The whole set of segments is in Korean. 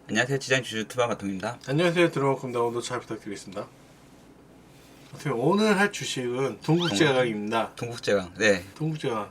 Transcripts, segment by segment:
안녕하세요. 디자인 주주 유튜버 마통입니다. 안녕하세요. 드라마컴 오늘도 잘 부탁드리겠습니다. 오늘 할 주식은 동국제강입니다. 동국제강. 네. 동국제강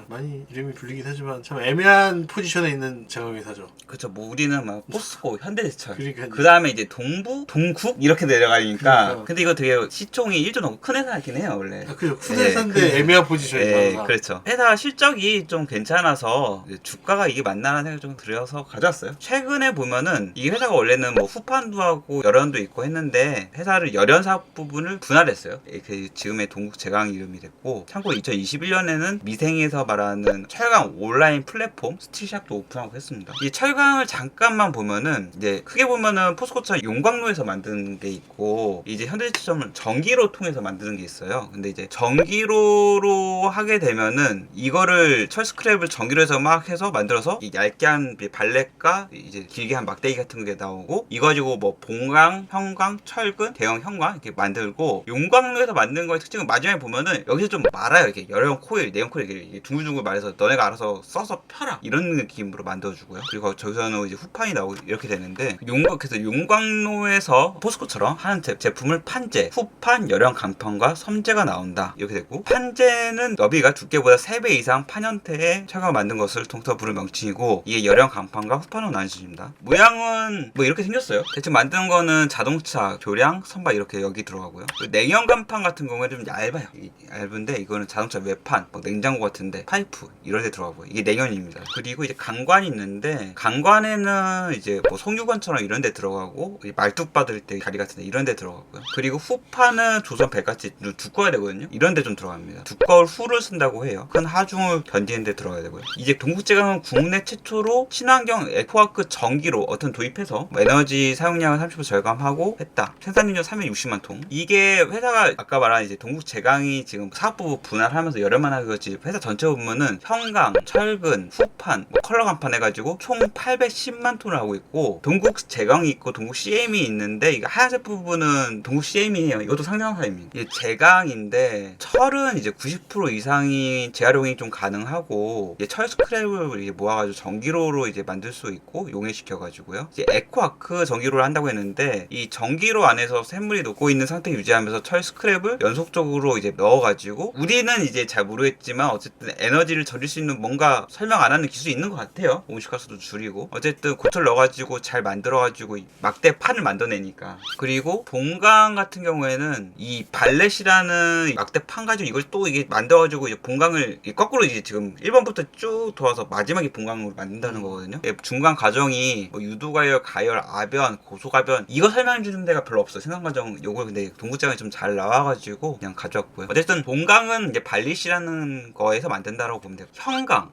많이 이름이 불리긴 하지만 참 애매한 포지션에 있는 제강회사죠. 그렇죠. 뭐 우리는 막 포스코, 현대제철. 그러니까요. 그 다음에 이제 동부, 동국 이렇게 내려가니까. 그러니까. 근데 이거 되게 시총이 1조 넘고 큰 회사긴 해요, 원래. 그죠. 큰 회사인데 애매한 포지션이죠. 네, 그렇죠. 회사 실적이 좀 괜찮아서 주가가 이게 맞나라는 생각이 좀 들어서 가져왔어요. 최근에 보면은 이 회사가 원래는 뭐 후판도 하고 열연도 있고 했는데 회사를 열연 사업 부분을 분할했어요. 이렇게 지금의 동국제강 이름이 됐고, 참고로 2021년에는 미생에서 말하는 철강 온라인 플랫폼 스틸샵도 오픈하고 했습니다. 이 철강을 잠깐만 보면은 이제 크게 보면은 포스코처럼 용광로에서 만드는 게 있고, 이제 현대제철은 전기로 통해서 만드는 게 있어요. 근데 이제 전기로로 하게 되면은 이거를 철 스크랩을 전기로 해서 막 해서 만들어서 이 얇게 한 발렛과 이제 길게 한 막대기 같은 게 나오고, 이거 가지고 뭐 봉강, 형광, 철근, 대형 형광 이렇게 만들고, 용광로에서 만든 거의 특징은 마지막에 보면은 여기서 좀 말아요. 이렇게 여러 코일, 내용 코일 이렇게 둥글둥글 말해서 너네가 알아서 써서 펴라 이런 느낌으로 만들어주고요. 그리고 저기서는 이제 후판이 나오고 이렇게 되는데, 그래서 용광로에서 포스코처럼 하는 제품을 판재, 후판, 열연 강판과 섬재가 나온다 이렇게 되고, 판재는 너비가 두께보다 3배 이상 판형태의 철강을 만든 것을 통틀어 부르는 명칭이고, 이게 열연 강판과 후판으로 나뉘어집니다. 모양은 뭐 이렇게 생겼어요. 대충 만든 거는 자동차, 교량, 선박 이렇게 여기 들어가고요. 냉연 강판 같은 경우에는 좀 얇아요. 얇은데 이거는 자동차 외판, 뭐 냉장고 같은데 파이프 이런 데 들어가고요. 이게 냉연입니다. 그리고 이제 강관이 있는데, 강관에는 이제 뭐 송유관처럼 이런 데 들어가고, 말뚝 받을 때 다리 같은 데 이런 데 들어가고요. 그리고 후판은 조선 배같이 두꺼워야 되거든요. 이런 데 좀 들어갑니다. 두꺼울 후를 쓴다고 해요. 큰 하중을 견디는 데 들어가야 되고요. 이제 동국제강은 국내 최초로 친환경 에코아크 전기로 어떤 도입해서 뭐 에너지 사용량을 30% 절감하고 했다. 생산인력 360만 통. 이게 회사가 아까 말한 이제 동국제강이 지금 사업부 분할하면서 열연만 하겠지, 회사 전체 보면은 형강, 철근, 후판, 뭐 컬러 간판 해가지고 총 810만 톤을 하고 있고, 동국제강이 있고 동국CM이 있는데, 이거 하얀색 부분은 동국CM이에요. 이것도 상장 사입니다. 이게 제강인데 철은 이제 90% 이상이 재활용이 좀 가능하고, 이제 철 스크랩을 이제 모아가지고 전기로로 이제 만들 수 있고 용해시켜가지고요. 이제 에코아크 전기로를 한다고 했는데, 이 전기로 안에서 샘물이 녹고 있는 상태 유지하면서 철 스크랩을 연속적으로 이제 넣어가지고, 우리는 이제 잘 모르겠지만 어쨌든 에너지를 절일 수 있는 뭔가 설명 안 하는 기술이 있는 것 같아요. 온실가스도 줄이고, 어쨌든 고철 넣어가지고 잘 만들어가지고 막대 판을 만들어내니까. 그리고 봉강 같은 경우에는 이 발렛이라는 막대 판 가지고 이걸 또 이게 만들어가지고 이제 봉강을 거꾸로 이제 지금 1번부터 쭉 돌아서 마지막에 봉강으로 만든다는 거거든요. 중간 과정이 뭐 유도가열, 가열, 아변, 고소가변 이거 설명해 주는 데가 별로 없어. 생산 과정 요거 근데 동국제강이 좀 잘 나와가지고 그냥 가져왔고요. 어쨌든 봉강은 이제 발릿이라는 거에서 만든다라고 보면 돼요.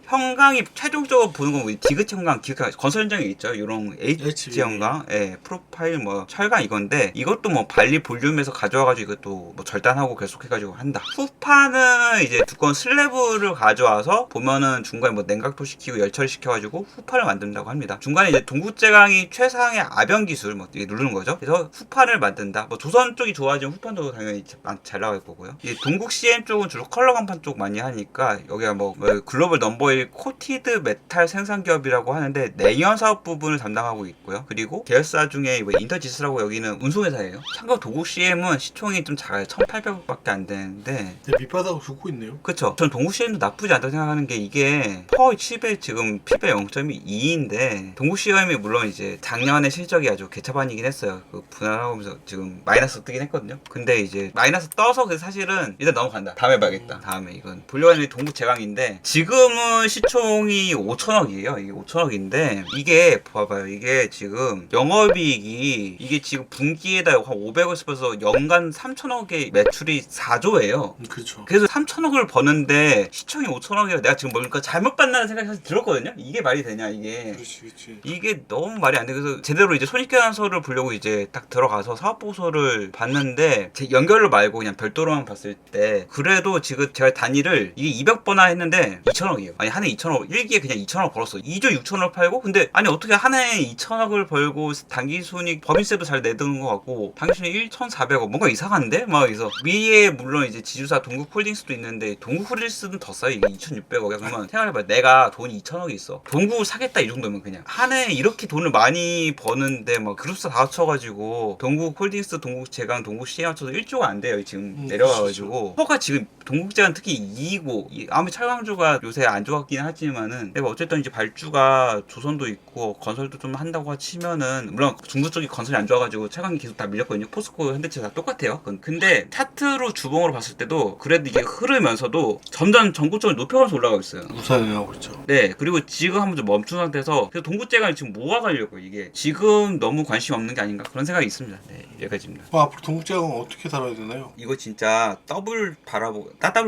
형강이 최종적으로 보는 건 우리 디귿 형강, 건설 현장에 있죠. 이런 H 형강, 예, 프로파일 뭐 철강 이건데, 이것도 뭐 발리 볼륨에서 가져와가지고 이것도 뭐 절단하고 계속해가지고 한다. 후판은 이제 두꺼운 슬래브를 가져와서 보면은 중간에 뭐 냉각도 시키고 열처리 시켜가지고 후판을 만든다고 합니다. 중간에 이제 동국제강이 최상의 아변 기술 뭐 누르는 거죠. 그래서 후판을 만든다. 뭐 조선 쪽이 좋아지면 후판도 당연히 잘 나갈 거고요. 이 동국CM 쪽은 주로 컬러 간판 쪽 많이 하니까, 여기가 뭐 글로벌 넘버1 코티드 메탈 생산 기업이라고 하는데 냉연 사업 부분을 담당하고 있고요. 그리고 계열사 중에 뭐 인터지스라고 여기는 운송회사예요. 참고로 동국CM은 시총이 좀 작아요. 1,800억밖에 안 되는데 밑바닥을 줍고 있네요. 그쵸. 전 동국CM도 나쁘지 않다고 생각하는 게, 이게 퍼 10에 지금 PB 0.2인데 동국CM이 물론 이제 작년에 실적이 아주 개차반이긴 했어요. 그 분할하면서 지금 마이너스 뜨긴 했거든요. 근데 이제 마이너스 떠서 사실은 일단 넘어간다. 다음에 봐야겠다. 다음에 이건 보려고 하는 동국제강인데, 지금은 시총이 5천억이에요. 이게 5천억인데 이게 봐봐요. 이게 지금 영업이익이 이게 지금 분기에다 한 500억 쓰면서 연간 3천억의 매출이 4조예요. 그렇죠. 그래서 3천억을 버는데 시총이 5천억이라 내가 지금 뭔가 잘못 봤다는 생각이 사실 들었거든요. 이게 말이 되냐 이게. 그렇지. 이게 너무 말이 안 돼. 그래서 제대로 이제 손익계산서를 보려고 이제 딱 들어가서 사업보고서를 봤는데, 제 연결로 말고 그냥 별도로만 봤을 때 그래도 지금 제가 단위를 이게 200 번화 했는데 2천억이에요. 아니 한 해 2천억, 1기에 그냥 2천억 벌었어. 2조 6천억 팔고. 근데 아니 어떻게 한 해에 2천억을 벌고 당기순이익 법인세도 잘 내드는 것 같고 당기순이익 1,400억 뭔가 이상한데? 막 그래서 위에 물론 이제 지주사 동국홀딩스도 있는데 동국홀딩스는 더 싸요. 이게 2,600억이야. 그러면 생각해봐. 내가 돈이 2천억이 있어. 동국을 사겠다 이 정도면 그냥 한 해에 이렇게 돈을 많이 버는데 막 그룹사 다 합쳐가지고 동국홀딩스, 동국제강, 동국CM 합쳐서 1조가 안 돼요. 지금 내려가가지고 허가 지금 동국제강 특히 2이고 아무리 찰강주가 요새 안 좋았긴 하지만은 내가 어쨌든 이제 발주가 조선도 있고 건설도 좀 한다고 치면은 물론 중부 쪽이 건설이 안 좋아가지고 찰강이 계속 다 밀렸거든요. 포스코, 현대차 다 똑같아요. 근데 차트로 주봉으로 봤을 때도 그래도 이게 흐르면서도 점점 전국적으로 높여가면서 올라가고 있어요. 우산을 하고 있죠. 네, 그리고 지금 한번 좀 멈춘 상태에서 그래서 동국제강을 지금 모아가려고 이게 지금 너무 관심 없는 게 아닌가 그런 생각이 있습니다. 네, 여기까지입니다. 앞으로 동국제강은 어떻게 다뤄야 되나요? 이거 진짜 따블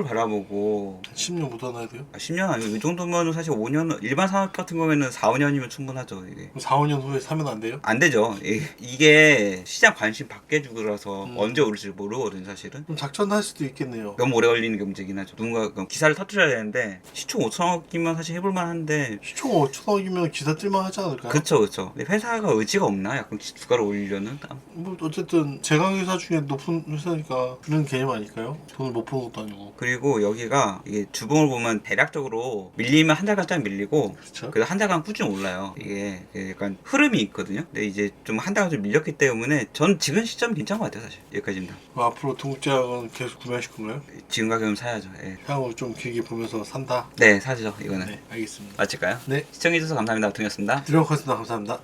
바라보고 10년 못 하나야 돼요? 10년 아니고 이 정도면 사실 5년 일반 산업 같은 경우에는 4, 5년이면 충분하죠. 이게 그럼 4, 5년 후에 사면 안 돼요? 안 되죠. 이게 시장 관심 밖에 주라서 언제 오를지 모르거든 사실은. 그럼 작전할 수도 있겠네요. 너무 오래 걸리는 게 문제긴 하죠. 누군가 그럼 기사를 터뜨려야 되는데 시총 5천억이면 사실 해볼만 한데 시총 5천억이면 기사 뜰만 하지 않을까요? 그쵸. 근데 회사가 의지가 없나? 약간 주가를 올리려는? 뭐 어쨌든 제강회사 중에 높은 회사니까 그런 개념 아닐까요? 돈을 못 버는 것도 아니고. 그리고 여기가 이게 주봉을 보면 대략적으로 밀리면 한 달간 쫙 밀리고 그렇죠? 그래서 한 달간 꾸준히 올라요. 이게 약간 흐름이 있거든요. 근데 이제 좀 한 달간 좀 밀렸기 때문에 전 지금 시점 괜찮은 것 같아요 사실. 여기까지입니다. 그럼 앞으로 동국제강은 계속 구매하실 건가요? 지금 가격은 사야죠. 예. 향후 좀 길게 보면서 산다? 네, 사죠 이거는. 네, 알겠습니다. 마칠까요? 네. 시청해주셔서 감사합니다. 동이었습니다. 드럼 컷습니다. 감사합니다.